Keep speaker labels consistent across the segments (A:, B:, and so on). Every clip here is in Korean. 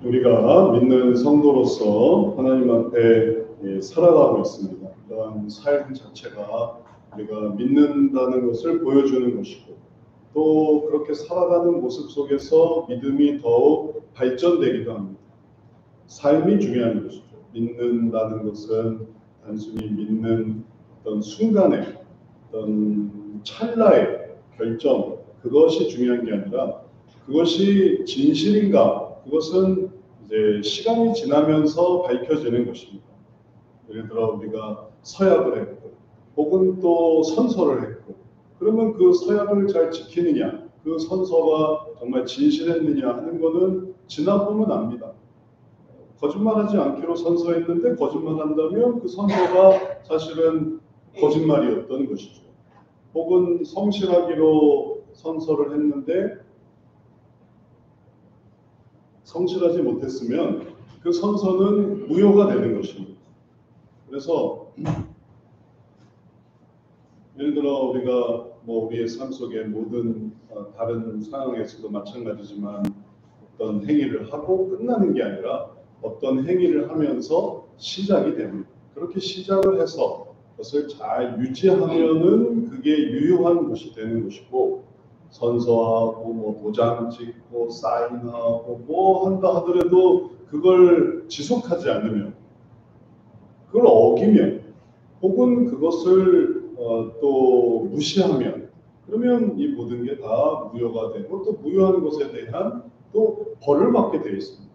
A: 우리가 믿는 성도로서 하나님 앞에 살아가고 있습니다. 그런 삶 자체가 우리가 믿는다는 것을 보여주는 것이고, 또 그렇게 살아가는 모습 속에서 믿음이 더욱 발전되기도 합니다. 삶이 중요한 것이죠. 믿는다는 것은 단순히 믿는 어떤 순간의 어떤 찰나의 결정, 그것이 중요한 게 아니라 그것이 진실인가, 그것은 이제 시간이 지나면서 밝혀지는 것입니다. 예를 들어 우리가 서약을 했고 혹은 또 선서를 했고, 그러면 그 서약을 잘 지키느냐, 그 선서가 정말 진실했느냐 하는 것은 지나보면 압니다. 거짓말하지 않기로 선서했는데 거짓말한다면 그 선서가 사실은 거짓말이었던 것이죠. 혹은 성실하기로 선서를 했는데 성실하지 못했으면 그 선서는 무효가 되는 것입니다. 그래서 예를 들어 우리가 우리의 삶 속의 모든 다른 상황에서도 마찬가지지만 어떤 행위를 하고 끝나는 게 아니라 어떤 행위를 하면서 시작이 됩니다. 그렇게 시작을 해서 그것을 잘 유지하면은 그게 유효한 것이 되는 것이고, 선서하고 도장 찍고 사인하고 한다 하더라도 그걸 지속하지 않으면, 그걸 어기면, 혹은 그것을 또 무시하면, 그러면 이 모든 게 다 무효가 되고 또 무효한 것에 대한 또 벌을 받게 되어 있습니다.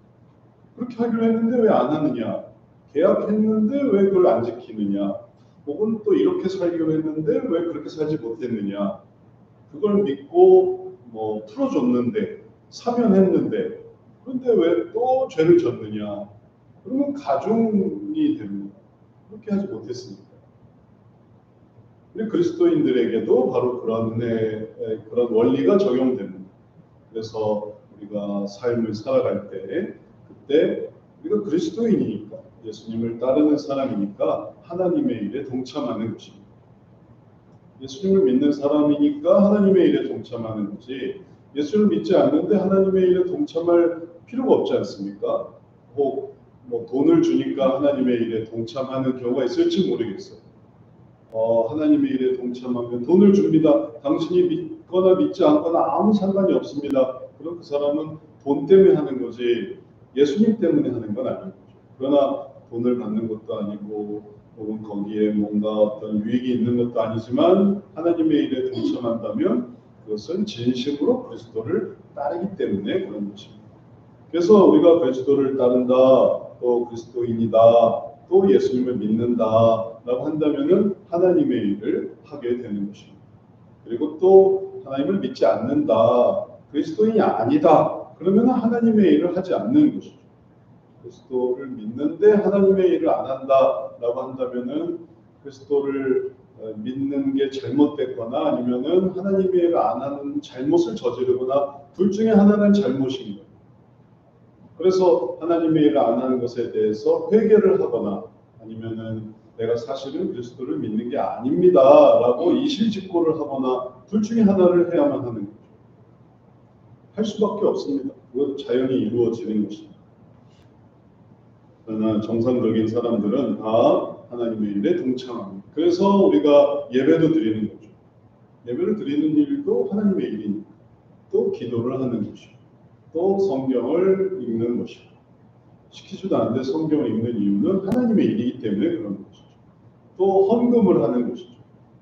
A: 그렇게 하기로 했는데 왜 안 하느냐? 계약했는데 왜 그걸 안 지키느냐? 혹은 또 이렇게 살기로 했는데 왜 그렇게 살지 못했느냐? 그걸 믿고 풀어줬는데, 사면했는데, 그런데 왜 또 죄를 졌느냐? 그러면 가중이 됩니다. 그렇게 하지 못했으니까. 우리 그리스도인들에게도 바로 그런 원리가 적용됩니다. 그래서 우리가 삶을 살아갈 때, 그때 우리가 그리스도인이니까, 예수님을 따르는 사람이니까 하나님의 일에 동참하는 것입니다. 예수님을 믿는 사람이니까 하나님의 일에 동참하는 거지, 예수를 믿지 않는데 하나님의 일에 동참할 필요가 없지 않습니까? 혹 돈을 주니까 하나님의 일에 동참하는 경우가 있을지 모르겠어요. 하나님의 일에 동참하면 돈을 줍니다. 당신이 믿거나 믿지 않거나 아무 상관이 없습니다. 그럼 그 사람은 돈 때문에 하는 거지 예수님 때문에 하는 건 아닌 거죠. 그러나 돈을 받는 것도 아니고 혹은 거기에 뭔가 어떤 유익이 있는 것도 아니지만 하나님의 일에 동참한다면 그것은 진심으로 그리스도를 따르기 때문에 그런 것입니다. 그래서 우리가 그리스도를 따른다, 또 그리스도인이다, 또 예수님을 믿는다라고 한다면은 하나님의 일을 하게 되는 것입니다. 그리고 또 하나님을 믿지 않는다, 그리스도인이 아니다, 그러면 하나님의 일을 하지 않는 것이죠. 그리스도를 믿는데 하나님의 일을 안 한다라고 한다면은 그리스도를 믿는 게 잘못됐거나 아니면은 하나님의 일을 안 하는 잘못을 저지르거나 둘 중에 하나는 잘못인 거예요. 그래서 하나님의 일을 안 하는 것에 대해서 회개를 하거나 아니면은 내가 사실은 그리스도를 믿는 게 아닙니다라고 이실직고를 하거나 둘 중에 하나를 해야만 하는 거죠. 할 수밖에 없습니다. 그건 자연히 이루어지는 것입니다. 그러나 정상적인 사람들은 다 하나님의 일에 동참합니다. 그래서 우리가 예배도 드리는 거죠. 예배를 드리는 일도 하나님의 일이니까. 또 기도를 하는 것이고, 또 성경을 읽는 것이고, 시키지도 않는데 성경을 읽는 이유는 하나님의 일이기 때문에 그런 것이죠. 또 헌금을 하는 것이죠.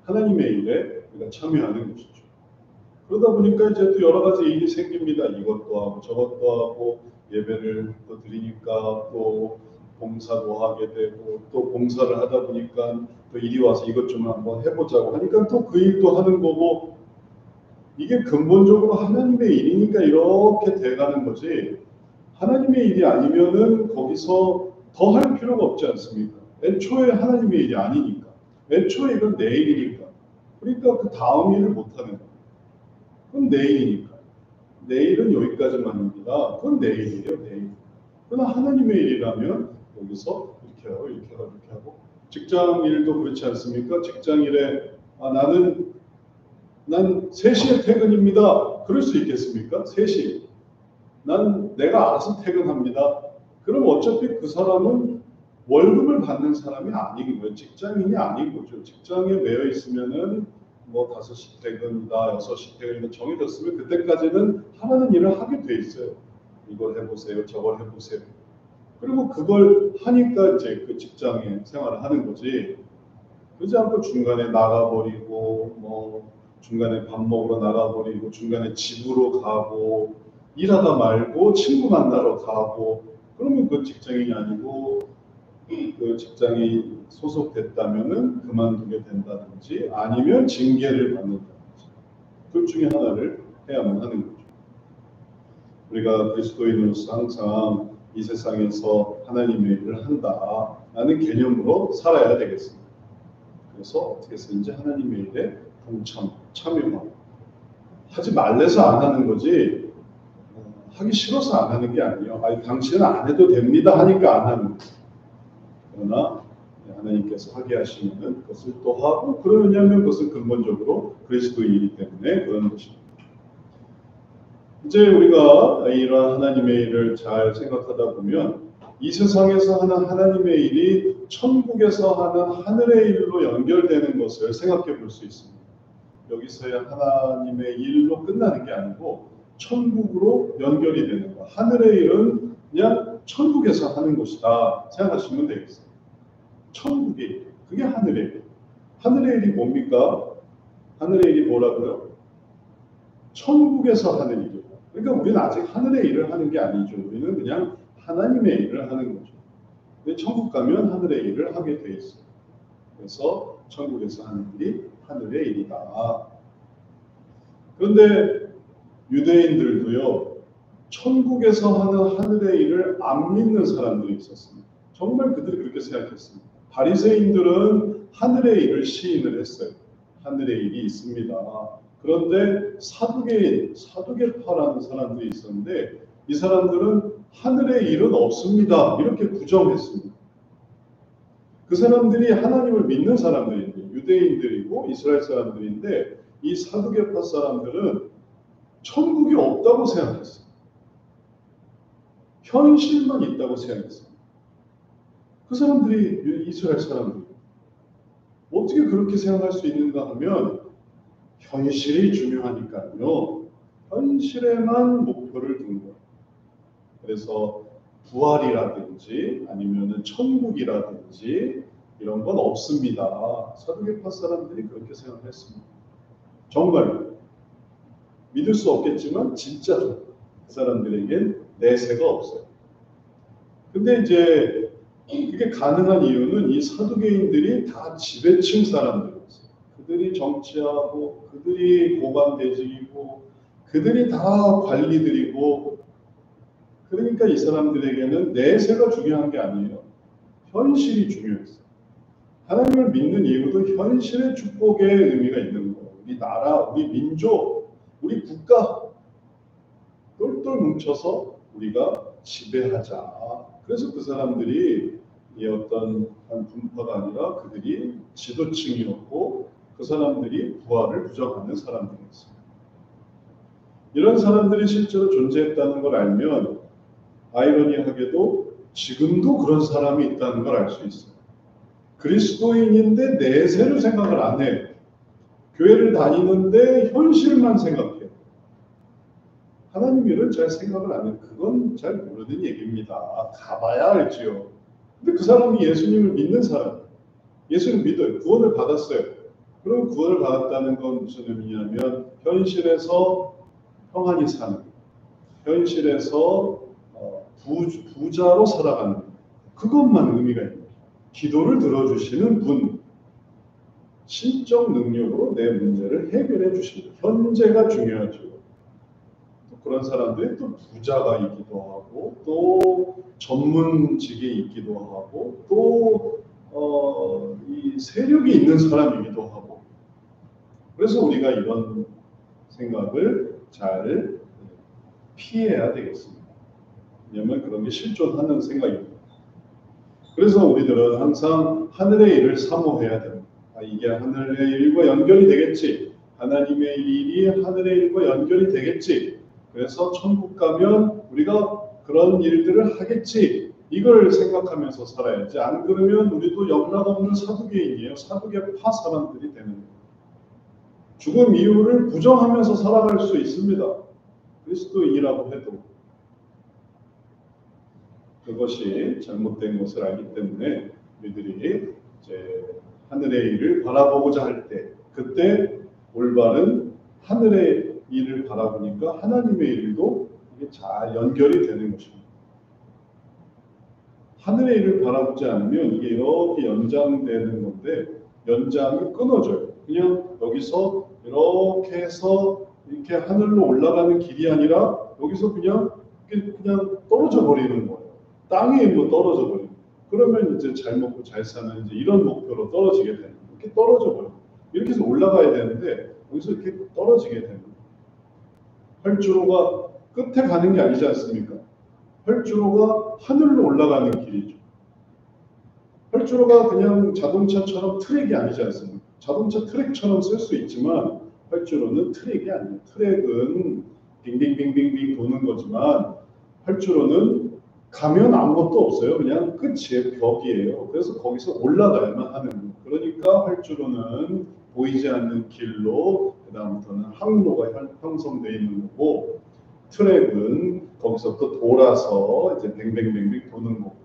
A: 하나님의 일에 우리가 참여하는 것이죠. 그러다 보니까 이제 또 여러 가지 일이 생깁니다. 이것도 하고 저것도 하고 예배를 또 드리니까 또 봉사도 하게 되고, 또 봉사를 하다 보니까 또 이리 와서 이것 좀 한번 해보자고 하니까 또 그 일도 하는 거고, 이게 근본적으로 하나님의 일이니까 이렇게 돼가는 거지, 하나님의 일이 아니면은 거기서 더 할 필요가 없지 않습니까? 애초에 하나님의 일이 아니니까. 애초에 이건 내 일이니까. 그러니까 그 다음 일을 못하는 거예요. 그건 내 일이니까. 내일은 여기까지만입니다. 그건 내 일이에요, 내일. 그러나 하나님의 일이라면 여기서 이렇게 하고 이렇게 하고 이렇게 하고, 직장 일도 그렇지 않습니까? 직장 일에 난 3시에 퇴근입니다. 그럴 수 있겠습니까? 3시. 난 내가 알아서 퇴근합니다. 그럼 어차피 그 사람은 월급을 받는 사람이 아닌 거예요. 직장인이 아닌 거죠. 직장에 매여 있으면은 뭐 5시 퇴근이다, 6시 퇴근이다 정해졌으면 그때까지는 하라는 일을 하게 돼 있어요. 이걸 해보세요, 저걸 해보세요. 그리고 그걸 하니까 이제 그 직장에 생활을 하는 거지. 그렇지 않고 중간에 나가버리고 뭐 중간에 밥 먹으러 나가버리고 중간에 집으로 가고 일하다 말고 친구 만나러 가고 그러면 그 직장인이 아니고 그 직장이 소속됐다면은 그만두게 된다든지 아니면 징계를 받는다든지 둘 중에 하나를 해야만 하는 거죠. 우리가 그리스도인으로서 항상 이 세상에서 하나님의 일을 한다라는 개념으로 살아야 되겠습니다. 그래서 어떻게 해서든지 하나님의 일에 참여하고 하지 말래서 안 하는 거지 하기 싫어서 안 하는 게 아니에요. 아니, 당신은 안 해도 됩니다 하니까 안 하는 거예요. 그러나 하나님께서 하게 하시면 그것을 또 하고 그러냐면 그것은 근본적으로 그리스도이기 때문에 그런 것입니다. 이제 우리가 이러한 하나님의 일을 잘 생각하다 보면 이 세상에서 하는 하나님의 일이 천국에서 하는 하늘의 일로 연결되는 것을 생각해 볼 수 있습니다. 여기서의 하나님의 일로 끝나는 게 아니고 천국으로 연결이 되는 것. 하늘의 일은 그냥 천국에서 하는 것이다 생각하시면 되겠습니다. 천국의 일, 그게 하늘의 일. 하늘의 일이 뭡니까? 하늘의 일이 뭐라고요? 천국에서 하는 일이에요. 그러니까 우리는 아직 하늘의 일을 하는 게 아니죠. 우리는 그냥 하나님의 일을 하는 거죠. 근데 천국 가면 하늘의 일을 하게 돼 있어요. 그래서 천국에서 하는 일이 하늘의 일이다. 그런데 유대인들도요, 천국에서 하는 하늘의 일을 안 믿는 사람들이 있었습니다. 정말 그들이 그렇게 생각했습니다. 바리새인들은 하늘의 일을 시인을 했어요. 하늘의 일이 있습니다. 그런데 사두개파라는 사람들이 있었는데 이 사람들은 하늘의 일은 없습니다. 이렇게 부정했습니다. 그 사람들이 하나님을 믿는 사람들인데 유대인들이고 이스라엘 사람들인데 이 사두개파 사람들은 천국이 없다고 생각했어요. 현실만 있다고 생각했어요. 그 사람들이 이스라엘 사람들 어떻게 그렇게 생각할 수 있는가 하면 현실이 중요하니까요. 현실에만 목표를 둔 거예요. 그래서 부활이라든지 아니면은 천국이라든지 이런 건 없습니다. 사두개파 사람들이 그렇게 생각했습니다. 정말 믿을 수 없겠지만 진짜로 그 사람들에겐 내세가 없어요. 근데 이제 그게 가능한 이유는 이 사두개인들이 다 지배층 사람들이었어요. 그들이 정치하고 그들이 고관대직이고 그들이 다 관리들이고 그러니까 이 사람들에게는 내세가 중요한 게 아니에요. 현실이 중요했어요. 하나님을 믿는 이유도 현실의 축복의 의미가 있는 거예요. 우리 나라, 우리 민족, 우리 국가 똘똘 뭉쳐서 우리가 지배하자. 그래서 그 사람들이 이 어떤 한 분파가 아니라 그들이 지도층이었고 그 사람들이 부활을 부정하는 사람들이었습니다. 이런 사람들이 실제로 존재했다는 걸 알면 아이러니하게도 지금도 그런 사람이 있다는 걸 알 수 있어요. 그리스도인인데 내세를 생각을 안 해요. 교회를 다니는데 현실만 생각해요. 하나님 일을 잘 생각을 안 해요. 그건 잘 모르는 얘기입니다. 가봐야 알지요. 근데 그 사람이 예수님을 믿는 사람, 예수를 믿어요. 구원을 받았어요. 그럼 구원을 받았다는 건 무슨 의미냐면 현실에서 평안히 사는, 현실에서 부자로 살아가는 그것만 의미가 있는 거예요. 기도를 들어주시는 분, 신적 능력으로 내 문제를 해결해 주십니다. 현재가 중요하죠. 또 그런 사람들이 또 부자가 있기도 하고 또 전문직에 있기도 하고 또 이 세력이 있는 사람이기도 하고 그래서 우리가 이런 생각을 잘 피해야 되겠습니다. 왜냐하면 그런 게 실존하는 생각입니다. 그래서 우리들은 항상 하늘의 일을 사모해야 됩니다. 이게 하늘의 일과 연결이 되겠지. 하나님의 일이 하늘의 일과 연결이 되겠지. 그래서 천국 가면 우리가 그런 일들을 하겠지. 이걸 생각하면서 살아야지. 안 그러면 우리도 영락없는 사두개인이에요. 사두개파 사람들이 되는 거예요. 죽음 이후를 부정하면서 살아갈 수 있습니다. 그리스도인이라고 해도. 그것이 잘못된 것을 알기 때문에 우리들이 이제 하늘의 일을 바라보고자 할 때, 그때 올바른 하늘의 일을 바라보니까 하나님의 일도 이게 잘 연결이 되는 것입니다. 하늘의 일을 바라보지 않으면 이게 이렇게 연장되는 건데 연장이 끊어져요. 그냥 여기서 이렇게 해서 이렇게 하늘로 올라가는 길이 아니라 여기서 그냥 떨어져 버리는 거예요. 땅에 일로 떨어져 버리는. 그러면 이제 잘 먹고 잘 사는 이제 이런 목표로 떨어지게 되는. 이렇게 떨어져 버려. 이렇게 해서 올라가야 되는데 여기서 이렇게 떨어지게 되는. 활주로가 끝에 가는 게 아니지 않습니까? 활주로가 하늘로 올라가는 길이죠. 활주로가 그냥 자동차처럼 트랙이 아니지 않습니까? 자동차 트랙처럼 쓸 수 있지만 활주로는 트랙이 아니에요. 트랙은 빙빙빙빙빙 도는 거지만 활주로는 가면 아무것도 없어요. 그냥 끝이에요. 벽이에요. 그래서 거기서 올라가야만 하는 거예요. 그러니까 활주로는 보이지 않는 길로 그다음부터는 항로가 형성되어 있는 거고 트랙은 거기서 또 돌아서 이제 뱅뱅뱅뱅 도는 거고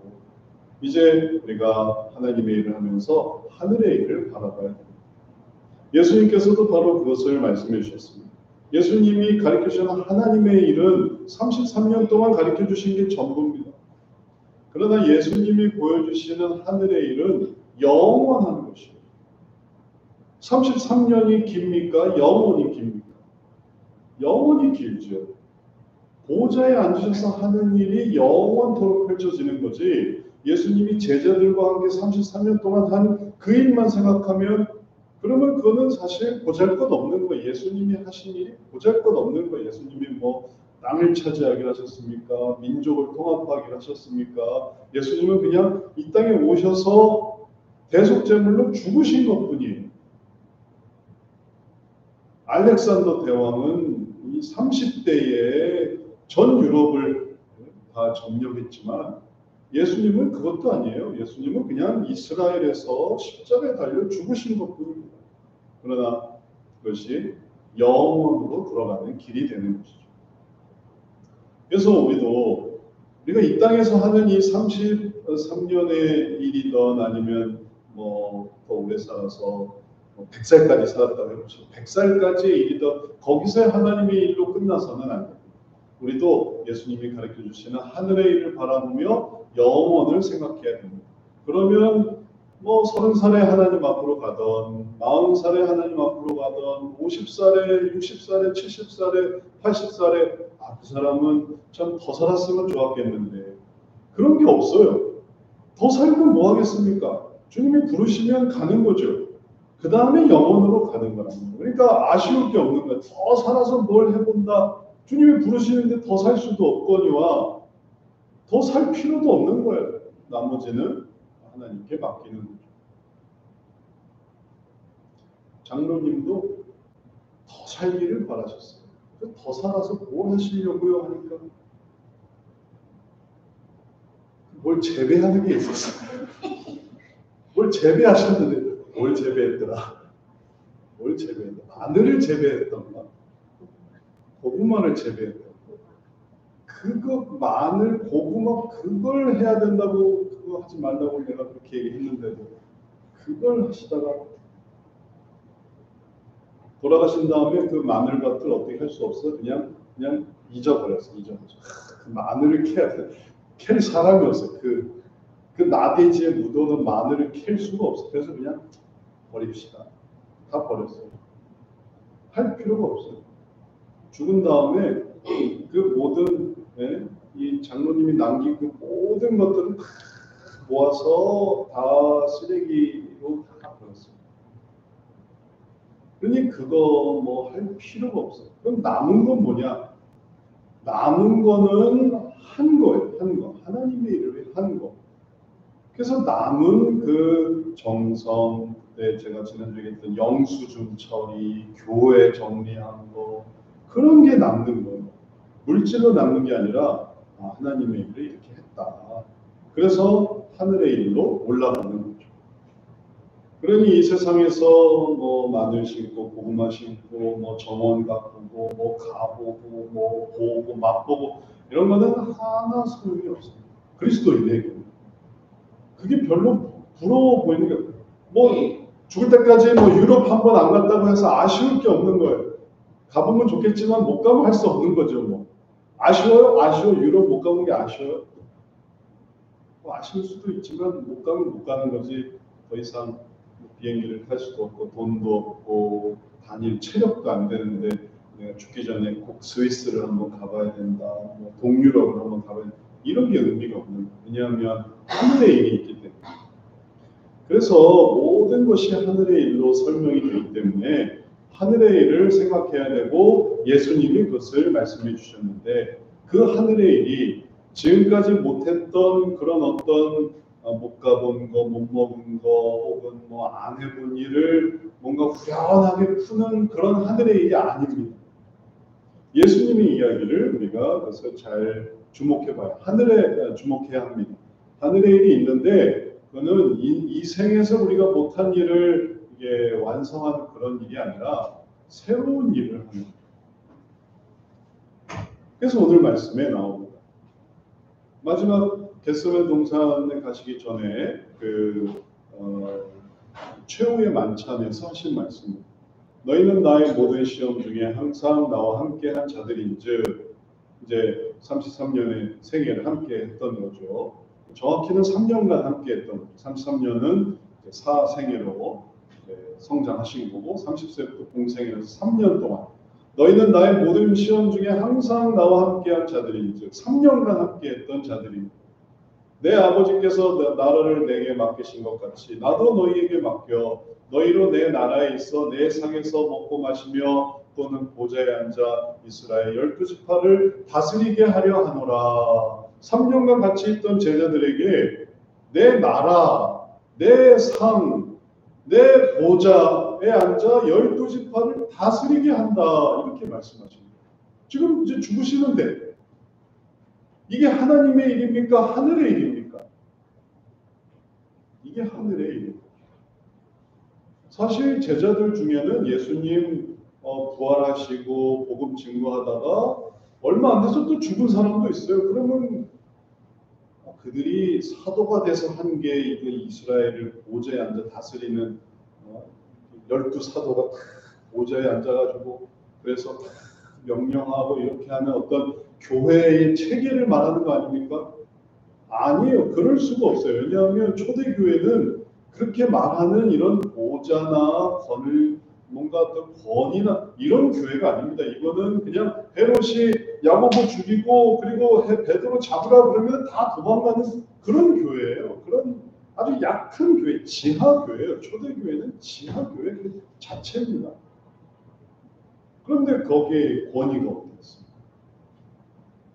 A: 이제 우리가 하나님의 일을 하면서 하늘의 일을 바라봐야 됩니다. 예수님께서도 바로 그것을 말씀해 주셨습니다. 예수님이 가르쳐 주신 하나님의 일은 33년 동안 가르쳐 주신 게 전부입니다. 그러나 예수님이 보여주시는 하늘의 일은 영원한 것이에요. 33년이 깁니까? 영원히 깁니까? 영원히 길죠. 보좌에 앉으셔서 하는 일이 영원토록 펼쳐지는 거지 예수님이 제자들과 함께 33년 동안 한 그 일만 생각하면 그러면 그거는 사실 보잘것없는 거예요. 예수님이 하신 일이 보잘것없는 거예요. 예수님이 뭐 땅을 차지하기를 하셨습니까? 민족을 통합하기를 하셨습니까? 예수님은 그냥 이 땅에 오셔서 대속제물로 죽으신 것뿐이에요. 알렉산더 대왕은 이 30대에 전 유럽을 다 점령했지만 예수님은 그것도 아니에요. 예수님은 그냥 이스라엘에서 십자가에 달려 죽으신 것뿐입니다. 그러나 그것이 영원으로 돌아가는 길이 되는 것이죠. 그래서 우리가 이 땅에서 하는 이 33년의 일이든 아니면 뭐 더 오래 살아서 100살까지 살았다고 해보죠. 100살까지의 일이든 거기서 하나님의 일로 끝나서는 안 됩니다. 우리도 예수님이 가르쳐 주시는 하늘의 일을 바라보며 영원을 생각해야 됩니다. 그러면 뭐 30살에 하나님 앞으로 가던 40살에 하나님 앞으로 가던 50살에 60살에 70살에 80살에 그 사람은 참 더 살았으면 좋았겠는데 그런 게 없어요. 더 살고 뭐 하겠습니까? 주님이 부르시면 가는 거죠. 그 다음에 영원으로 가는 거랍니다. 그러니까 아쉬울 게 없는 거예요. 더 살아서 뭘 해본다. 주님이 부르시는데 더 살 수도 없거니와 더 살 필요도 없는 거예요. 나머지는 하나님께 맡기는 거죠. 장로님도 더 살기를 바라셨어요. 더 살아서 뭘 하시려고요 하니까 뭘 재배하는 게 있었어요. 뭘 재배하셨는데 뭘 재배했더라. 뭘 재배했더라. 마늘을 재배했던가 고구마를 재배했던가 그거 마늘 고구마 그걸 해야 된다고 그거 하지 말라고 내가 그렇게 얘기했는데도 그걸 하시다가 돌아가신 다음에 그 마늘밭을 어떻게 할 수 없어 그냥 잊어버렸어. 그 마늘을 캘 사람이 없어요. 그 나대지에 묻어놓은 마늘을 캘 수가 없어. 그래서 그냥 버립시다. 다 버렸어요. 할 필요가 없어요. 죽은 다음에 그 모든 이 장로님이 남긴 그 모든 것들을 다 모아서 다 쓰레기로 다 버렸어요. 그러니 그거 뭐 할 필요가 없어요. 그럼 남은 건 뭐냐? 남은 거는 한 거예요. 한 거. 하나님의 일을 위해 한 거. 그래서 남은 그 정성, 그때 제가 지난주에 했던 영수증 처리, 교회 정리한 거 그런 게 남는 거예요. 물질로 남는 게 아니라 하나님의 일을 이렇게 했다. 그래서 하늘의 일로 올라가는 거죠. 그러니 이 세상에서 뭐 마늘 심고 고구마 심고 뭐 정원 가꾸고 뭐 가보고 뭐 보고 맛보고 이런 거는 하나 소용이 없습니다. 그리스도인에게는 그게 별로 부러워 보이는 게 없어요. 뭐 죽을 때까지 뭐 유럽 한 번 안 갔다고 해서 아쉬울 게 없는 거예요. 가보면 좋겠지만 못 가면 할 수 없는 거죠. 뭐 아쉬워요? 아쉬워. 유럽 못 가는 게 아쉬워요? 뭐 아쉬울 수도 있지만 못 가면 못 가는 거지. 더 이상 비행기를 탈 수도 없고 돈도 없고 다닐 체력도 안 되는데 내가 죽기 전에 꼭 스위스를 한번 가봐야 된다. 뭐 동유럽을 한번 가봐야 된다. 이런 게 의미가 없는 거예요. 왜냐하면 하늘의 일이 있기 때문에. 그래서 모든 것이 하늘의 일로 설명이 되기 때문에 하늘의 일을 생각해야 되고 예수님이 그것을 말씀해 주셨는데 그 하늘의 일이 지금까지 못했던 그런 어떤 못 가본 거, 못 먹은 거, 혹은 뭐 안 해본 일을 뭔가 후련하게 푸는 그런 하늘의 일이 아닙니다. 예수님의 이야기를 우리가 그래서 잘 주목해봐요. 하늘에 주목해야 합니다. 하늘의 일이 있는데 그거는 이 생에서 우리가 못한 일을 이게 완성하는 그런 일이 아니라 새로운 일을 하는 거예요. 그래서 오늘 말씀에 나옵니다. 마지막 겟세마네 동산에 가시기 전에 최후의 만찬에서 하신 말씀입니다. 너희는 나의 모든 시험 중에 항상 나와 함께한 자들인즉 이제 33년의 생애를 함께 했던 거죠. 정확히는 3년간 함께 했던 거죠. 33년은 사생애로 성장하신 거고 30세부터 공생애에서 3년 동안 너희는 나의 모든 시험 중에 항상 나와 함께한 자들인즉 3년간 함께했던 자들입니다. 내 아버지께서 나라를 내게 맡기신 것 같이 나도 너희에게 맡겨 너희로 내 나라에 있어 내 상에서 먹고 마시며 또는 보좌에 앉아 이스라엘 12지파를 다스리게 하려 하노라. 3년간 같이 있던 제자들에게 내 나라, 내 상, 내 보좌에 앉아 12지파를 다스리게 한다. 이렇게 말씀하십니다. 지금 이제 죽으시는데 이게 하나님의 일입니까? 하늘의 일입니까? 이게 하늘의 일입니다. 사실 제자들 중에는 예수님 부활하시고 복음 증거하다가 얼마 안 돼서 또 죽은 사람도 있어요. 그러면 그들이 사도가 돼서 한 게 이스라엘을 보좌에 앉아 다스리는 12사도가 보좌에 앉아가지고 그래서 명령하고 이렇게 하는 어떤 교회의 체계를 말하는 거 아닙니까? 아니에요. 그럴 수가 없어요. 왜냐하면 초대교회는 그렇게 말하는 이런 보좌나 뭔가 또 권위나 이런 교회가 아닙니다. 이거는 그냥 헤롯이 야고보 죽이고 그리고 베드로 잡으라 그러면 다 도망가는 그런 교회예요. 그런 아주 약한 교회, 지하 교회예요. 초대교회는 지하 교회 그 자체입니다. 그런데 거기에 권위가 어디 있습니까?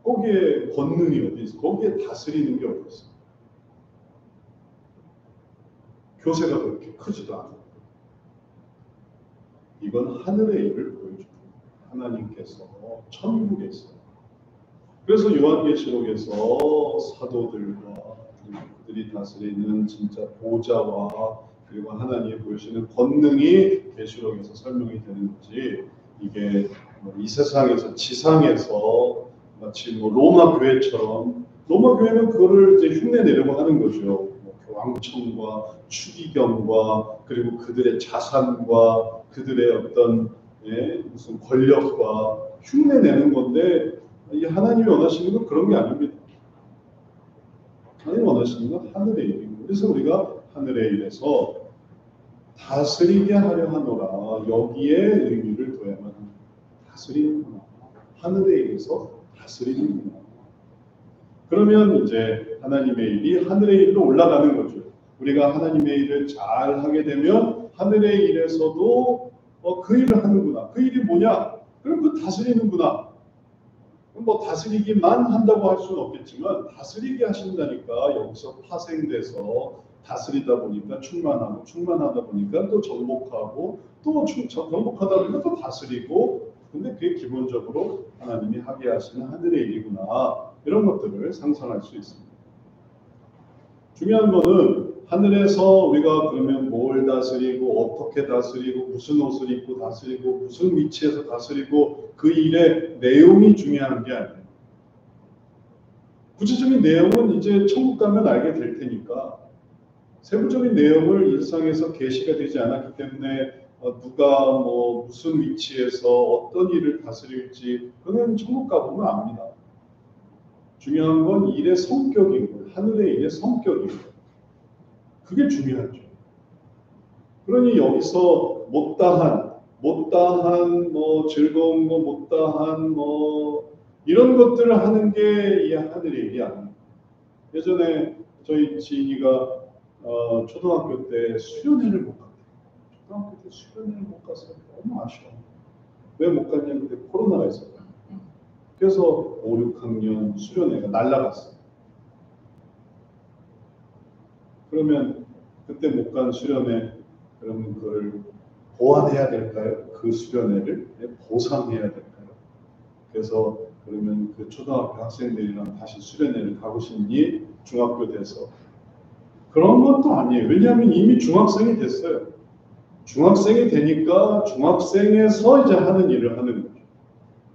A: 거기에 권능이 어디 있어요? 거기에 다스리는 게 어디 있어요? 교세가 그렇게 크지도 않아요. 이건 하늘의 일을 보여줍니다. 하나님께서 천국에서. 그래서 요한계시록에서 사도들과 그들이 다스리는 진짜 보좌와 그리고 하나님이 보여주시는 권능이 계시록에서 설명이 되는 거지. 이게 이 세상에서 지상에서 마치 뭐 로마 교회처럼 로마 교회는 그거를 이제 흉내 내려고 하는 거죠. 왕청과 추기경과 그리고 그들의 자산과 그들의 어떤 무슨 권력과 흉내 내는 건데 이 하나님이 원하시는 건 그런 게 아닙니다. 하나님이 원하시는 건 하늘의 일입니다. 그래서 우리가 하늘의 일에서 다스리게 하려 하노라. 여기에 의미를 둬야만 합니다. 다스리는구나. 하늘의 일에서 다스리는구나. 그러면 이제 하나님의 일이 하늘의 일로 올라가는 거죠. 우리가 하나님의 일을 잘 하게 되면 하늘의 일에서도 그 일을 하는구나. 그 일이 뭐냐? 그럼 그 다스리는구나. 뭐 다스리기만 한다고 할 수는 없겠지만 다스리게 하신다니까 여기서 파생돼서 다스리다 보니까 충만하고 충만하다 보니까 또 정복하고 또 정복하다 보니까 또 다스리고 근데 그게 기본적으로 하나님이 하게 하시는 하늘의 일이구나. 이런 것들을 상상할 수 있습니다. 중요한 거는 하늘에서 우리가 그러면 뭘 다스리고 어떻게 다스리고 무슨 옷을 입고 다스리고 무슨 위치에서 다스리고 그 일의 내용이 중요한 게 아니에요. 구체적인 내용은 이제 천국 가면 알게 될 테니까 세부적인 내용을 일상에서 계시가 되지 않았기 때문에 누가 뭐 무슨 위치에서 어떤 일을 다스릴지 그건 천국 가보면 압니다. 중요한 건 일의 성격인 거예요. 하늘의 일의 성격인 거예요. 그게 중요하죠. 그러니 여기서 못다한 뭐 즐거운 거, 못다한 뭐 이런 것들을 하는 게 이 하늘의 일이 아닙니다. 예전에 저희 지인이가 초등학교 때 수련회를 못 갔대요. 초등학교 때 수련회를 못 갔어요. 너무 아쉬워. 왜 못 갔냐면 그때 코로나가 있었거든요. 그래서 5, 6학년 수련회가 날라갔어요. 그러면 그때 못 간 수련회 그러면 그걸 보완해야 될까요? 그 수련회를 보상해야 될까요? 그래서 그러면 그 초등학교 학생들이랑 다시 수련회를 가고 싶니? 중학교 돼서 그런 것도 아니에요. 왜냐하면 이미 중학생이 됐어요. 중학생이 되니까 중학생에서 이제 하는 일을 하는 거죠.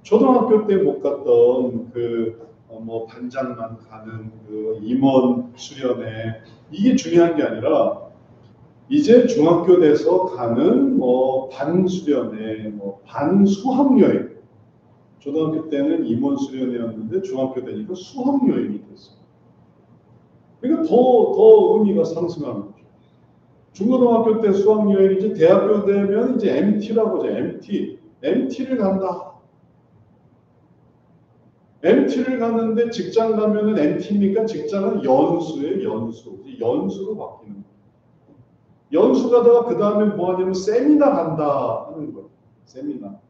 A: 초등학교 때 못 갔던 뭐 반장만 가는 그 임원 수련회 이게 중요한 게 아니라 이제 중학교 돼서 가는 뭐 반수련회, 뭐 반수학여행. 초등학교 때는 임원 수련회였는데 중학교 되니까 수학여행이 됐어요. 그러니까 더 의미가 상승하는 거죠. 중고등학교 때 수학여행이지 대학교 되면 이제 MT라고 하죠. MT를 간다. MT를 갔는데 직장 가면은 MT니까 직장은 연수예요. 연수로 바뀌는 거예요. 연수 가다가 그 다음에 뭐 하냐면 세미나 간다 하는 거예요. 세미나.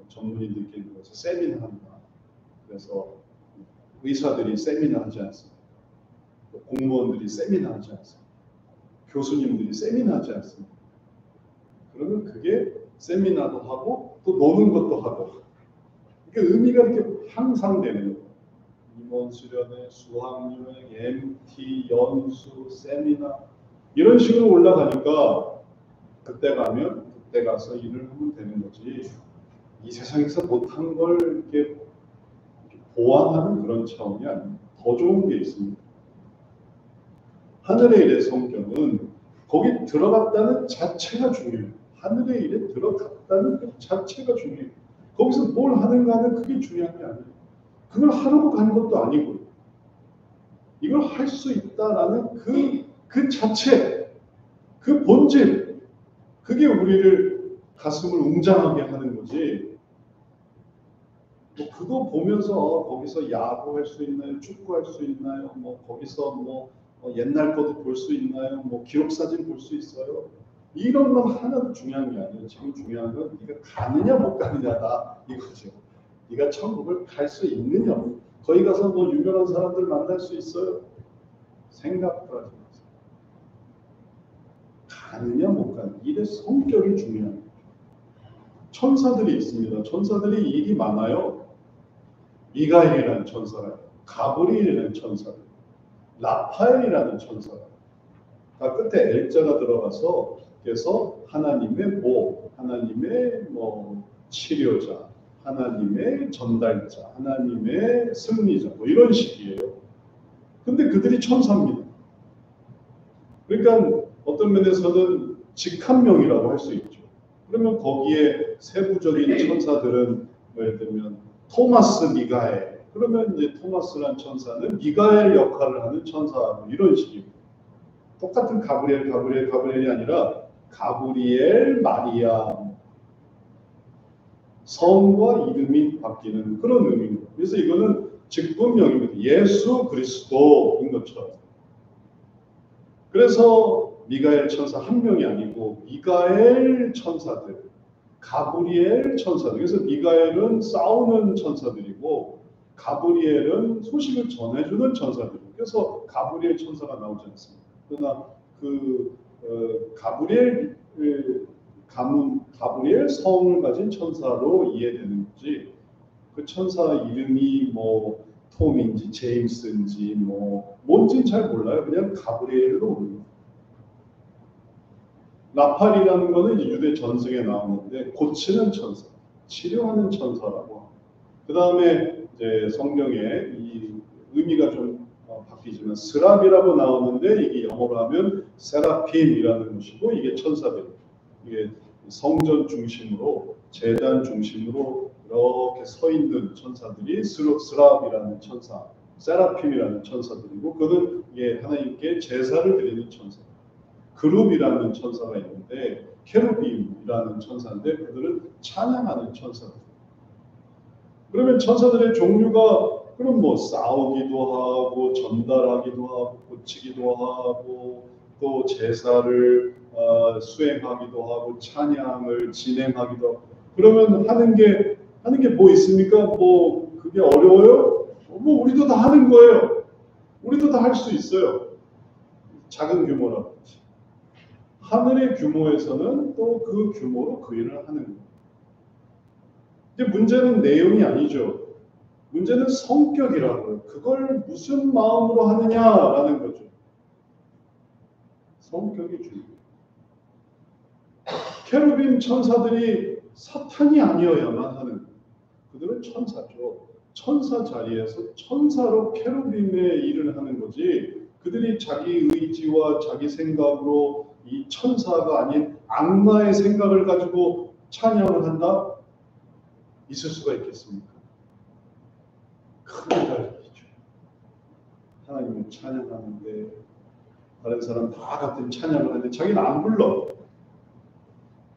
A: 전문의들끼리 모여서 세미나 한다. 그래서 의사들이 세미나 하지 않습니다. 공무원들이 세미나 하지 않습니다. 교수님들이 세미나 하지 않습니다. 그러면 그게 세미나도 하고 또 노는 것도 하고 그러니까 의미가 이렇게 향상되는 거예요. 임원 수련회, 수학여행, MT, 연수, 세미나 이런 식으로 올라가니까 그때 가서 일을 하면 되는 거지. 이 세상에서 못한 걸 이렇게 보완하는 그런 차원이 아닙니다. 더 좋은 게 있습니다. 하늘의 일의 성격은 거기 들어갔다는 자체가 중요해요. 하늘의 일에 들어갔다는 그 자체가 중요해요. 거기서 뭘 하는가는 그게 중요한 게 아니에요. 그걸 하려고 간 것도 아니고 이걸 할 수 있다라는 그 자체, 그 본질, 그게 우리를 가슴을 웅장하게 하는 거지. 뭐 그거 보면서 거기서 야구할 수 있나요? 축구할 수 있나요? 뭐 거기서 뭐 옛날 것도 볼 수 있나요? 뭐 기록사진 볼 수 있어요? 이런 건 하나도 중요한 게 아니에요. 지금 중요한 건 네가 가느냐 못 가느냐다 이거죠. 네가 천국을 갈 수 있느냐. 거기 가서 뭐 유명한 사람들 만날 수 있어요? 생각도 하지 마세요. 가느냐 못 가느냐. 일의 성격이 중요한 거죠. 천사들이 있습니다. 천사들이 일이 많아요. 미가엘이라는 천사가, 가브리엘이라는 천사가, 라파엘이라는 천사가. 끝에 L자가 들어가서 그래서 하나님의 보, 하나님의 뭐 치료자, 하나님의 전달자, 하나님의 승리자 뭐 이런 식이에요. 근데 그들이 천사입니다. 그러니까 어떤 면에서는 직함명이라고 할 수 있죠. 그러면 거기에 세부적인 천사들은 예를 들면 토마스 미가엘. 그러면 이제 토마스란 천사는 미가엘 역할을 하는 천사 뭐 이런 식입니다. 똑같은 가브리엘이 아니라 가브리엘, 마리아 성과 이름이 바뀌는 그런 의미입니다. 그래서 이거는 직분명입니다. 예수 그리스도인 것처럼. 그래서 미가엘 천사 한 명이 아니고 미가엘 천사들, 가브리엘 천사들. 그래서 미가엘은 싸우는 천사들이고 가브리엘은 소식을 전해주는 천사들. 그래서 가브리엘 천사가 나오지 않습니다. 그러나 가브리엘 성을 가진 천사로 이해되는 거지. 그 천사 이름이 뭐 톰인지 제임스인지 뭔지는 잘 몰라요. 그냥 가브리엘로 부릅니다. 라팔이라는 거는 유대 전승에 나오는데 고치는 천사, 치료하는 천사라고. 그 다음에 이제 성경에 이 의미가 좀 바뀌지만 스랍이라고 나오는데 이게 영어로 하면 세라핌이라는 것이고 이게 천사들, 이게 성전 중심으로 제단 중심으로 이렇게 서 있는 천사들이 스랍이라는 천사, 세라핌이라는 천사들이고 그는 이게 하나님께 제사를 드리는 천사. 그룹이라는 천사가 있는데 케루빔이라는 천사인데 그들은 찬양하는 천사들. 그러면 천사들의 종류가 그럼 싸우기도 하고 전달하기도 하고 고치기도 하고 또 제사를 수행하기도 하고 찬양을 진행하기도 하고 그러면 하는 게 뭐 있습니까? 그게 어려워요? 우리도 다 하는 거예요. 우리도 다 할 수 있어요. 작은 규모라고. 하늘의 규모에서는 또 그 규모로 그 일을 하는 거예요. 이제 문제는 내용이 아니죠. 문제는 성격이라고요. 그걸 무슨 마음으로 하느냐라는 거죠. 성격이 중요해요. 케루빔 천사들이 사탄이 아니어야만 하는 거예요. 그들은 천사죠. 천사 자리에서 천사로 케루빔의 일을 하는 거지 그들이 자기 의지와 자기 생각으로 이 천사가 아닌 악마의 생각을 가지고 찬양을 한다? 있을 수가 있겠습니까? 큰 달리죠. 하나님을 찬양하는데 다른 사람 다 같은 찬양을 하는데 자기는 안 불러.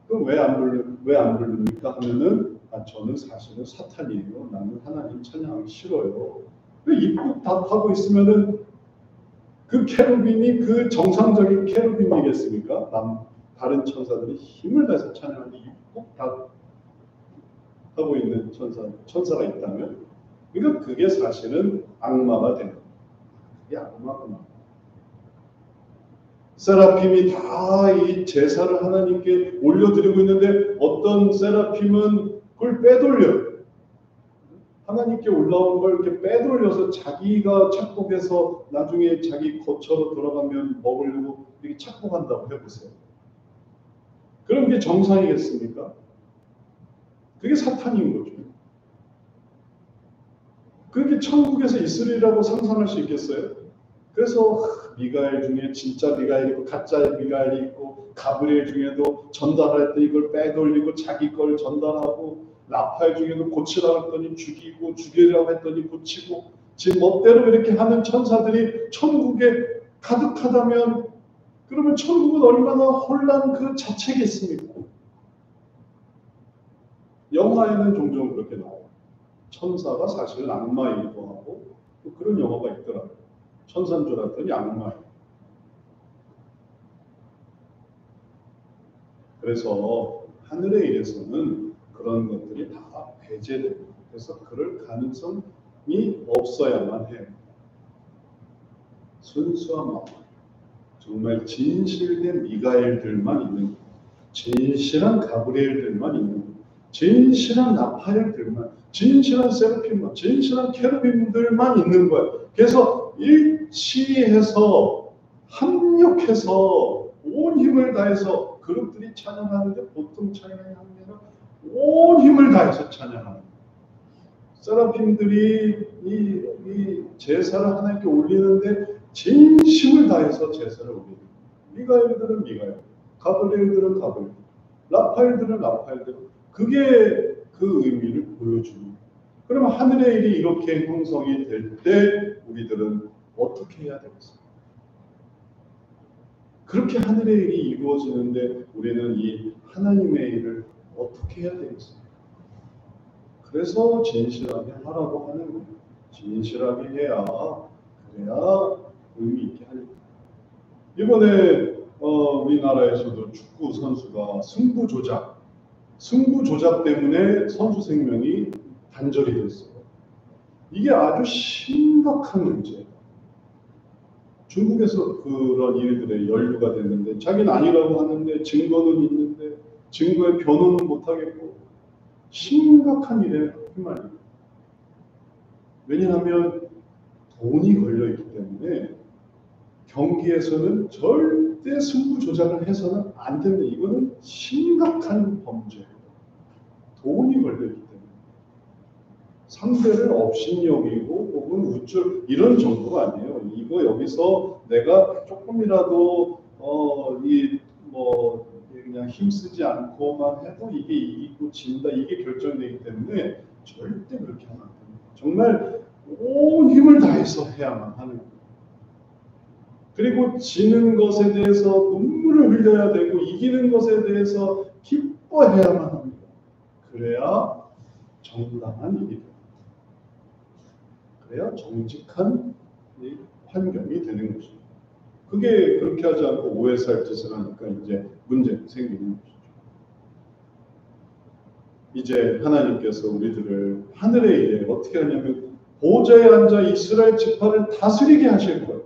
A: 그럼 왜 안 부릅니까? 하면은 저는 사실은 사탄이에요. 나는 하나님 찬양하기 싫어요. 입국 답하고 있으면은 그 케루빔이 그 정상적인 케루빔이겠습니까? 다른 천사들이 힘을 다해서 찬양하는데 입국 답하고 있는 천사가 있다면 그러니까 그게 사실은 악마가 되는 거예요. 그게 악마구나. 세라핌이 다 이 제사를 하나님께 올려드리고 있는데 어떤 세라핌은 그걸 빼돌려요. 하나님께 올라온 걸 이렇게 빼돌려서 자기가 착복해서 나중에 자기 거처로 들어가면 먹으려고 이렇게 착복한다고 해보세요. 그럼 그게 정상이겠습니까? 그게 사탄인 거죠. 그렇게 천국에서 있으리라고 상상할 수 있겠어요? 그래서 미가엘 중에 진짜 미가엘이 있고 가짜 미가엘이 있고 가브리엘 중에도 전달할 때 이걸 빼돌리고 자기 걸 전달하고 라파엘 중에도 고치라고 했더니 죽이고 죽이라고 했더니 고치고 지금 멋대로 이렇게 하는 천사들이 천국에 가득하다면 그러면 천국은 얼마나 혼란 그 자체겠습니까? 영화에는 종종 그렇게 나와요. 천사가 사실은 악마이기도 하고 또 그런 영화가 있더라고요. 천사인 줄 알았더니 악마예요. 그래서 하늘의 일에서는 그런 것들이 다 배제됩니다. 그래서 그럴 가능성이 없어야만 해요. 순수한 마음, 정말 진실된 미가엘들만 있는 거예요. 진실한 가브리엘들만 있는 거예요. 진실한 라파엘들만, 진실한 세라핌만, 진실한 케루빔들만 있는 거예요. 그래서 일치해서 합력해서 온 힘을 다해서 그룹들이 찬양하는데 보통 찬양이 아니라 온 힘을 다해서 찬양하는 세라핌들이 이 제사를 하나님께 올리는데 진심을 다해서 제사를 올리는 미가엘들은 미가엘, 가브리엘들은 가브리엘, 라파엘들은 라파엘들. 그게 그 의미를 보여줍니다. 그러면 하늘의 일이 이렇게 형성이 될 때 우리들은 어떻게 해야 되겠습니까? 그렇게 하늘의 일이 이루어지는데 우리는 이 하나님의 일을 어떻게 해야 되겠습니까? 그래서 진실하게 하라고 하는 거예요. 진실하게 해야 그래야 의미 있게 하니까. 이번에 우리나라에서도 축구 선수가 승부 조작 때문에 선수 생명이 단절이 됐어요. 이게 아주 심각한 문제예요. 중국에서 그런 일들에 연루가 됐는데 자기는 아니라고 하는데 증거는 있는데 증거에 변호는 못하겠고 심각한 일에 휘말려요. 왜냐하면 돈이 걸려있기 때문에 경기에서는 절대 승부 조작을 해서는 안 됩니다. 이거는 심각한 범죄예요. 돈이 걸려있기 때문에. 상대를 업신여기고 혹은 우쭐 이런 정도가 아니에요. 이거 여기서 내가 조금이라도 그냥 힘쓰지 않고만 해도 이게 이기고 진다 이게 결정되기 때문에 절대 그렇게 하면 안 됩니다. 정말 온 힘을 다해서 해야만 하는 거예요. 그리고 지는 것에 대해서 눈물을 흘려야 되고 이기는 것에 대해서 기뻐해야만 합니다. 그래야 정당한 일이 됩니다. 그래야 정직한 환경이 되는 것이죠. 그게 그렇게 하지 않고 오해살 짓을 하니까 이제 문제가 생기는 것이죠. 이제 하나님께서 우리들을 하늘의 일에 어떻게 하냐면 보좌에 앉아 이스라엘 지파를 다스리게 하실 거예요.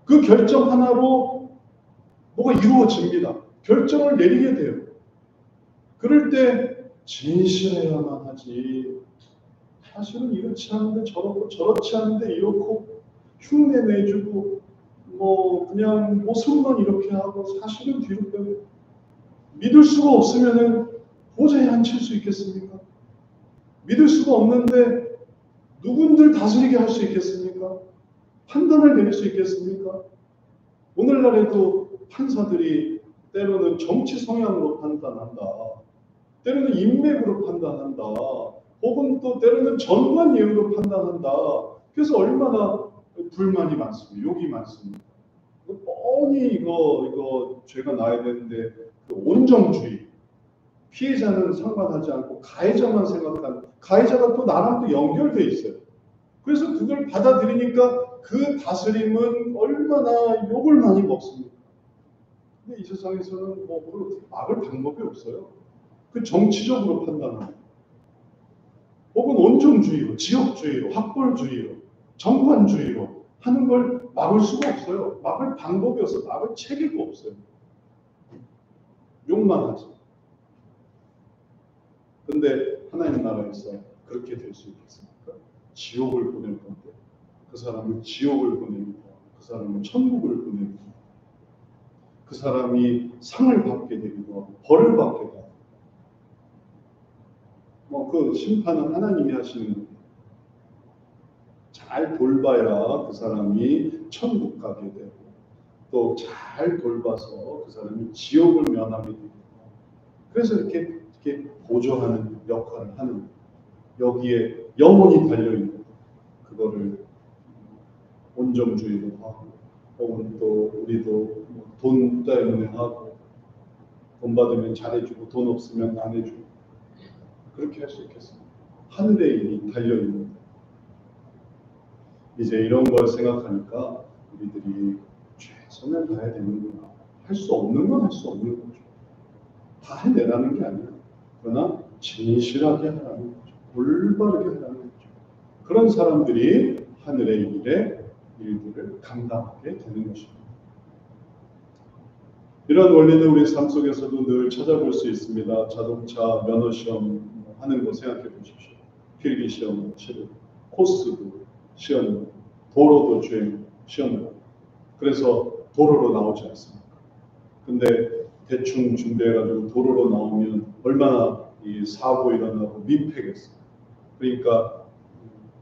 A: 그 결정 하나로 뭐가 이루어집니다. 결정을 내리게 돼요. 그럴 때 진실해야만 하지. 사실은 이렇지 않은데 저렇고 저렇지 않은데 이렇고 흉내 내주고 그냥 모습만 이렇게 하고 사실은 뒤로 빼고 믿을 수가 없으면은 보좌에 앉힐 수 있겠습니까? 믿을 수가 없는데 누군들 다스리게 할 수 있겠습니까? 판단을 내릴 수 있겠습니까? 오늘날에도 판사들이 때로는 정치 성향으로 판단한다. 때로는 인맥으로 판단한다. 혹은 또 때로는 전관 예우로 판단한다. 그래서 얼마나 불만이 많습니다. 욕이 많습니다. 뻔히 이거 죄가 나야 되는데 그 온정주의. 피해자는 상관하지 않고 가해자만 생각하는 가해자가 또 나랑 또 연결돼 있어요. 그래서 그걸 받아들이니까 그 다스림은 얼마나 욕을 많이 먹습니다. 근데 이 세상에서는 그걸 막을 방법이 없어요. 그 정치적으로 판단하는 혹은 온정주의로, 지역주의로, 학벌주의로, 정관주의로 하는 걸 막을 수가 없어요. 막을 방법이 없어요. 막을 체계가 없어요. 욕만 하지. 근데 하나님 나라에서 그렇게 될 수 있겠습니까? 지옥을 보낼 건데 그 사람을 지옥을 보내고 그 사람을 천국을 보내고 그 사람이 상을 받게 되기도 하고 벌을 받게 되고 그 심판은 하나님이 하시는 거예요. 잘 돌봐야 그 사람이 천국 가게 되고 또 잘 돌봐서 그 사람이 지옥을 면하게 되고 그래서 이렇게 보조하는 역할을 하는 여기에 영혼이 달려있는 그거를 온정주의로 하고 혹은 또 우리도 돈 때문에 하고 돈 받으면 잘해주고 돈 없으면 안 해주고 그렇게 할 수 있겠습니다. 하늘의 일이 달려있는 이제 이런 걸 생각하니까 우리들이 최선을 다해야 되는구나. 할 수 없는 건 할 수 없는 거죠. 다 해내라는 게 아니에요. 그러나 진실하게 하라는 거죠. 올바르게 하라는 거죠. 그런 사람들이 하늘의 일들을 감당하게 되는 것입니다. 이런 원리는 우리 삶 속에서도 늘 찾아볼 수 있습니다. 자동차 면허 시험 하는 거 생각해 보십시오. 필기 시험 치르고 코스도 시험, 도로도 주행 시험을 하고 그래서 도로로 나오지 않습니까? 근데 대충 준비해가지고 도로로 나오면 얼마나 이 사고 일어나고 민폐겠어요. 그러니까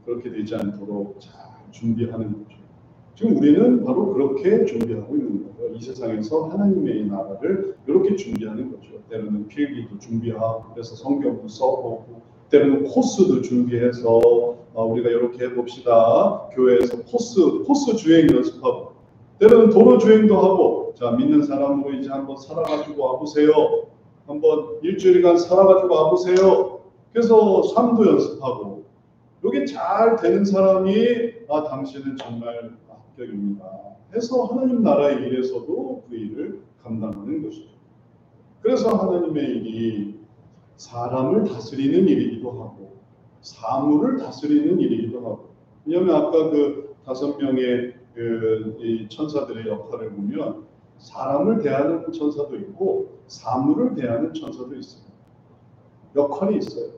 A: 그렇게 되지 않도록 잘 준비하는 거죠. 지금 우리는 바로 그렇게 준비하고 있는 거예요. 이 세상에서 하나님의 나라를 이렇게 준비하는 거죠. 때로는 필기도 준비하고 그래서 성경도 써보고 때로는 코스도 준비해서 우리가 이렇게 해봅시다. 교회에서 코스 주행 연습하고 때로는 도로 주행도 하고 자 믿는 사람으로 이제 한번 살아가지고 와보세요. 한번 일주일간 살아가지고 와보세요. 그래서 삶도 연습하고 이게 잘 되는 사람이 당신은 정말 합격입니다. 해서 하나님 나라의 일에서도 그 일을 감당하는 것이죠. 그래서 하나님의 일이 사람을 다스리는 일이기도 하고 사물을 다스리는 일이기도 하고 왜냐하면 아까 그 5명의 이 천사들의 역할을 보면 사람을 대하는 천사도 있고 사물을 대하는 천사도 있어요. 역할이 있어요.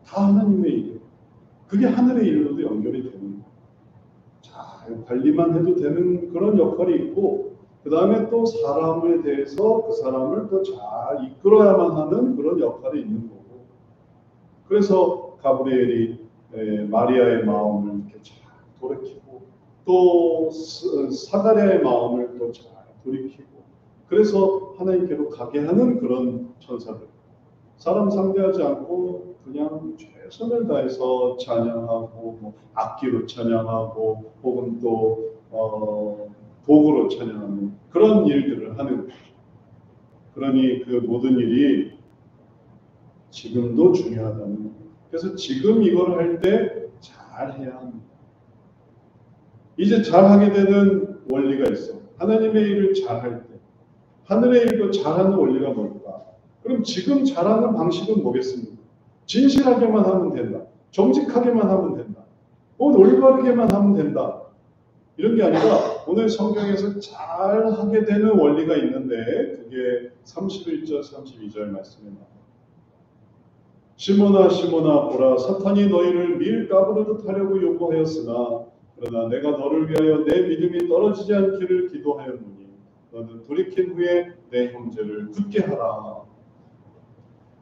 A: 다 하나님의 일이에요. 그게 하늘의 일로도 연결이 되는 거예요. 잘 관리만 해도 되는 그런 역할이 있고, 그 다음에 또 사람에 대해서 그 사람을 또 잘 이끌어야만 하는 그런 역할이 있는 거고, 그래서 가브리엘이 마리아의 마음을 이렇게 잘 돌이키고, 또 사가랴의 마음을 또 잘 돌이키고, 그래서 하나님께로 가게 하는 그런 천사들, 사람 상대하지 않고 그냥 최선을 다해서 찬양하고, 뭐 악기로 찬양하고, 혹은 또 도구로 찬양하는 그런 일들을 하는 거죠. 그러니 그 모든 일이 지금도 중요하다는 거예요. 그래서 지금 이걸 할 때 잘해야 합니다. 이제 잘하게 되는 원리가 있어. 하나님의 일을 잘할 때, 하늘의 일도 잘하는 원리가 뭘까? 그럼 지금 잘하는 방식은 뭐겠습니까? 진실하게만 하면 된다. 정직하게만 하면 된다. 올바르게만 하면 된다. 이런 게 아니라 오늘 성경에서 잘하게 되는 원리가 있는데, 그게 31절, 32절 말씀에 나와요. 시몬아 시몬아 보라, 사탄이 너희를 밀가부르듯 하려고 요구하였으나 그러나 내가 너를 위하여 내 믿음이 떨어지지 않기를 기도하였노니 너는 돌이킨 후에 내 형제를 굳게 하라.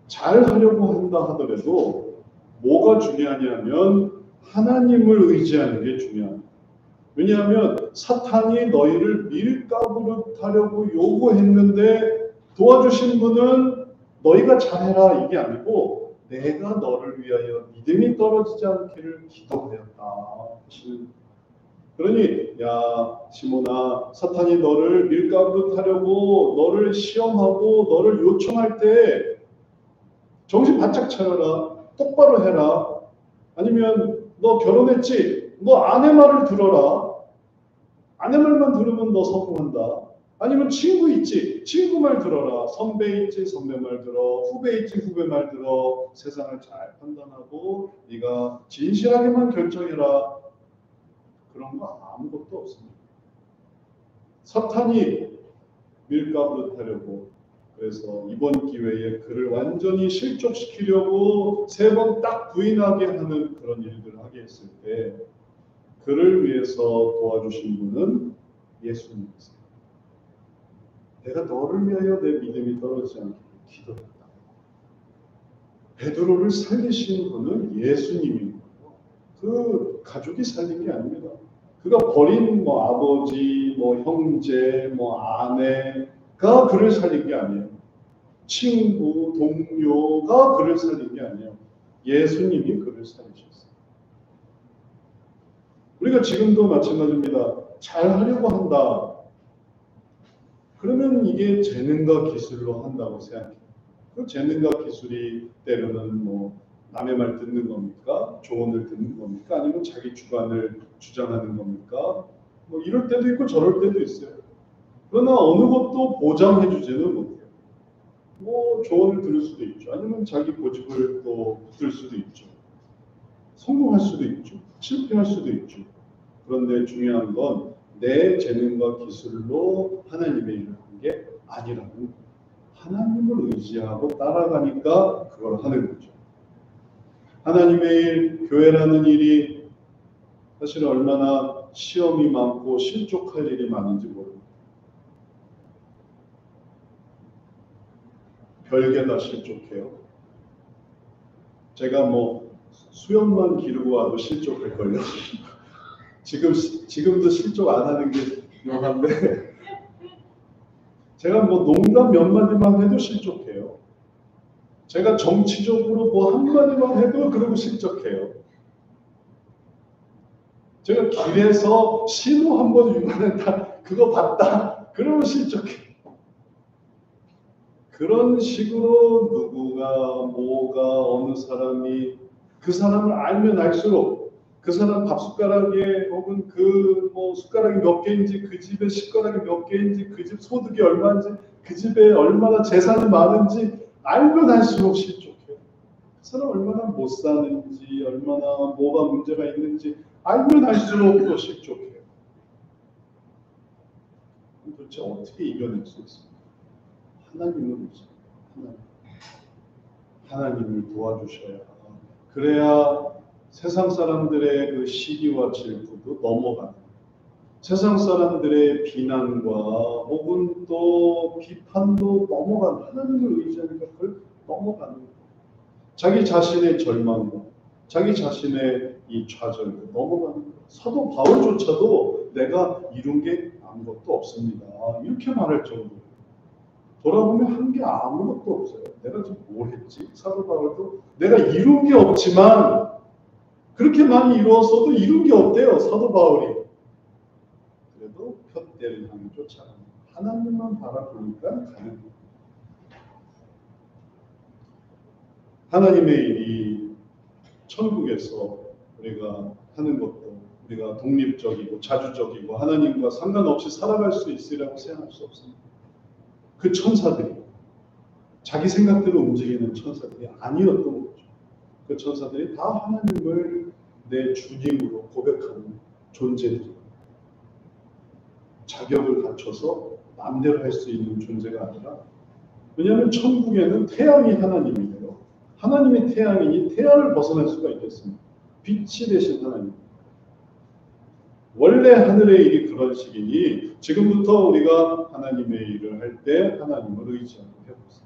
A: 잘하려고 한다 하더라도 뭐가 중요하냐면 하나님을 의지하는 게 중요합니다. 왜냐하면 사탄이 너희를 밀가부르듯 하려고 요구했는데 도와주신 분은 너희가 잘해라 이게 아니고 내가 너를 위하여 믿음이 떨어지지 않기를 기도하였다. 그러니 야 시몬아, 사탄이 너를 밀가부르듯 하려고 너를 시험하고 너를 요청할 때 정신 바짝 차려라. 똑바로 해라. 아니면 너 결혼했지? 너 아내 말을 들어라. 아내 말만 들으면 너 성공한다. 아니면 친구 있지? 친구 말 들어라. 선배 있지? 선배 말 들어. 후배 있지? 후배 말 들어. 세상을 잘 판단하고 네가 진실하게만 결정해라. 그런 거 아무것도 없습니다. 사탄이 밀가부르듯 하려고, 그래서 이번 기회에 그를 완전히 실족시키려고 3번 딱 부인하게 하는 그런 일들을 하게 했을 때 그를 위해서 도와주신 분은 예수님이세요. 내가 너를 위하여 내 믿음이 떨어지지 않게 기도했다. 베드로를 살리신 분은 예수님인 거예요. 그 가족이 살린 게 아닙니다. 그가 버린 뭐 아버지, 뭐 형제, 뭐 아내가 그를 살린 게 아니에요. 친구, 동료가 그를 살린 게 아니에요. 예수님이 그를 살리셨어요. 우리가 지금도 마찬가지입니다. 잘하려고 한다. 그러면 이게 재능과 기술로 한다고 생각해요. 그 재능과 기술이 때로는 뭐 남의 말 듣는 겁니까? 조언을 듣는 겁니까? 아니면 자기 주관을 주장하는 겁니까? 뭐 이럴 때도 있고 저럴 때도 있어요. 그러나 어느 것도 보장해 주지는 못해요. 뭐 조언을 들을 수도 있죠. 아니면 자기 고집을 또 붙들 수도 있죠. 성공할 수도 있죠. 실패할 수도 있죠. 그런데 중요한 건 내 재능과 기술로 하나님의 일을 하는 게 아니라는 거예요. 하나님을 의지하고 따라가니까 그걸 하는 거죠. 하나님의 일, 교회라는 일이 사실 얼마나 시험이 많고 실족할 일이 많은지 모릅니다. 별게 다 실족해요. 제가 뭐 수염만 기르고 와도 실족할걸요. 지금도 실족 안 하는 게 묘한데 제가 뭐 농담 몇 마디만 해도 실족해요. 제가 정치적으로 뭐 한마디만 해도 그러고 실족해요. 제가 길에서 신호 한번 위반했다, 그거 봤다, 그러면 실족해요. 그런 식으로 누구가 뭐가 어느 사람이 그 사람을 알면 알수록 그 사람 밥 숟가락에 혹은 그 뭐 숟가락이 몇 개인지, 그 집에 숟가락이 몇 개인지, 그 집 소득이 얼마인지, 그 집에 얼마나 재산이 많은지 알면 알수록 실족해요. 그 사람 얼마나 못 사는지, 얼마나 뭐가 문제가 있는지 알면 알수록 또 실족해요. 도대체 어떻게 이겨낼 수 있습니까? 하나님을 믿습니다. 하나님을 도와주셔야, 그래야 세상 사람들의 그 시기와 질투도 넘어가는, 세상 사람들의 비난과 혹은 또 비판도 넘어가는, 하나님을 의지하니까 그걸 넘어가는 거예요. 자기 자신의 절망과 자기 자신의 이 좌절도 넘어가는 거예요. 사도 바울조차도 내가 이룬 게 아무것도 없습니다, 이렇게 말할 정도예요. 돌아보면 한 게 아무것도 없어요. 내가 지금 뭘 했지? 사도 바울도 내가 이룬 게 없지만, 그렇게 많이 이루었어도 이룬 게 없대요, 사도 바울이. 그래도 푯대를 향해 쫓아가는, 하나님만 바라보니까 가는 거예요. 하나님의 일이 천국에서 우리가 하는 것도 우리가 독립적이고 자주적이고 하나님과 상관없이 살아갈 수 있으리라고 생각할 수 없습니다. 그 천사들이 자기 생각대로 움직이는 천사들이 아니었던 거죠. 그 천사들이 다 하나님을 내 주님으로 고백하는 존재들이에요. 자격을 갖춰서 마음대로 할 수 있는 존재가 아니라, 왜냐하면 천국에는 태양이 하나님이에요. 하나님의 태양이니 태양을 벗어날 수가 있겠습니까? 빛이 되신 하나님. 원래 하늘의 일이 그런 식이니 지금부터 우리가 하나님의 일을 할 때 하나님을 의지하고 해보세요.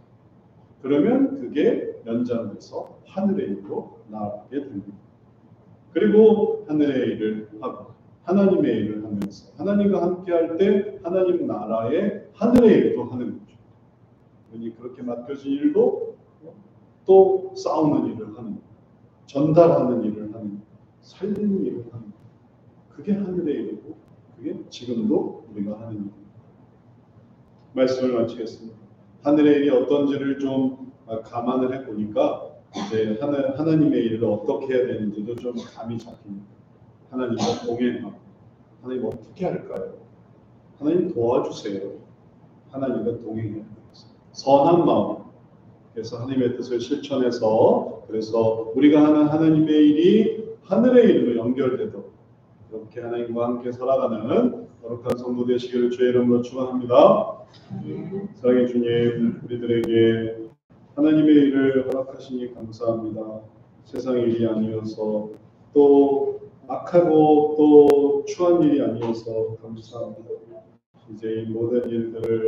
A: 그러면 그게 연장돼서 하늘의 일로 나아가게 됩니다. 그리고 하늘의 일을 하고 하나님의 일을 하면서 하나님과 함께 할 때 하나님 나라의 하늘의 일도 하는 거죠. 그러니 그렇게 맡겨진 일도 또 싸우는 일을 하는 거예요. 전달하는 일을 하는 거예요. 살리는 일을 하는 거예요. 그게 하늘의 일이고 그게 지금도 우리가 하는 일입니다. 말씀을 마치겠습니다. 하늘의 일이 어떤지를 좀 감안을 해보니까 이제 하나님의 일을 어떻게 해야 되는지도 좀 감이 잡힙니다. 하나님과 동행하고, 하나님 어떻게 할까요? 하나님 도와주세요. 하나님과 동행해야 되겠습니다. 선한 마음, 그래서 하나님의 뜻을 실천해서, 그래서 우리가 하는 하나님의 일이 하늘의 일로 연결되도록 이렇게 하나님과 함께 살아가는 거룩한 성도 되시기를 주의 이름으로 축원합니다. 사랑의 주님, 우리들에게 하나님의 일을 허락하시니 감사합니다. 세상의 일이 아니어서, 또 악하고 또 추한 일이 아니어서 감사합니다. 이제 이 모든 일들을